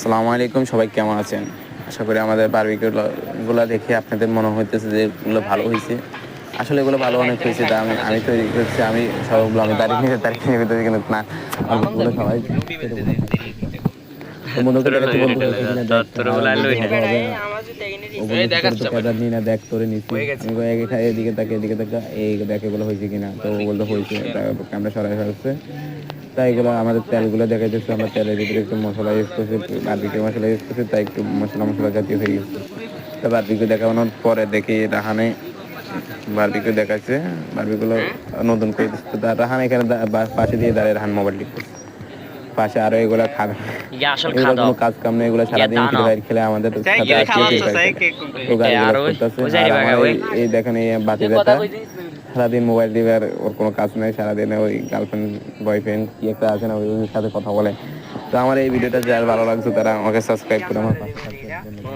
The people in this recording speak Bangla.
আসসালামু আলাইকুম, সবাই কেমন আছেন? আশা করি আমাদের বারবিকিউগুলো দেখে আপনাদের মনে হইতেছে যে এগুলো ভালো হয়েছে। আসলে এগুলো ভালো অনেক হয়েছে। তা আমি তৈরি করছি, আমি সবগুলো আমি তারিখ নিয়ে ভিতরে কিন্তু না, আমার বন্ধুগুলো সবাই ছোট বন্ধু তো বন্ধুকে দেখাচ্ছি, বন্ধু হয়েছে কিনা দেখ। আর বন্ধু হবে না, ও বন্ধু তোর তো ক্যামেরা নিয়ে না, দেখ তোরে নিচ্ছি আমি। এদিকে তাকে এদিকে তাকে, এই দেখ এগুলো হয়েছে কিনা। তো ও বলতে হয়েছে, ক্যামেরা সরাই হচ্ছে। তাই এগুলো আমাদের তেলগুলো দেখাইতেছে, আমরা তেলের ভিতরে একটু মশলা ইউজ করছি, বারবিকিউ মশলা ইউজ করছি, তাই একটু মশলা জাতীয় হয়ে গেছে। তা বারবিকিউ দেখানোর পরে দেখি রাহানে বারবিকিউ দেখাচ্ছে, বারবিকিউগুলো নতুন করে দিচ্ছে। তা রাহান এখানে পাশে দিয়ে দাঁড়িয়ে রাহান মোবাইল টিপতেছে পাশে। আরো এগুলা খাবে, এগুলো কোনো কাজ কাম নেই, এগুলো সারাদিন ফ্রি ফায়ার খেলে আমাদের সাথে আসলে ফ্রি ফায়ার খেলে। তো গাড়িগুলো করতেছে। আর আমার এই দেখেন এই বাতি ব্যথা, সারাদিন মোবাইল টিপে, আর ওর কোনো কাজ নেই। সারাদিন ওই গার্লফ্রেন্ড বয়ফ্রেন্ড কি একটা আছে না, ওই সাথে কথা বলে। তো আমার এই ভিডিওটা যার ভালো লাগছে তারা আমাকে সাবস্ক্রাইব করে আমার পাশে থাকবে। ধন্যবাদ।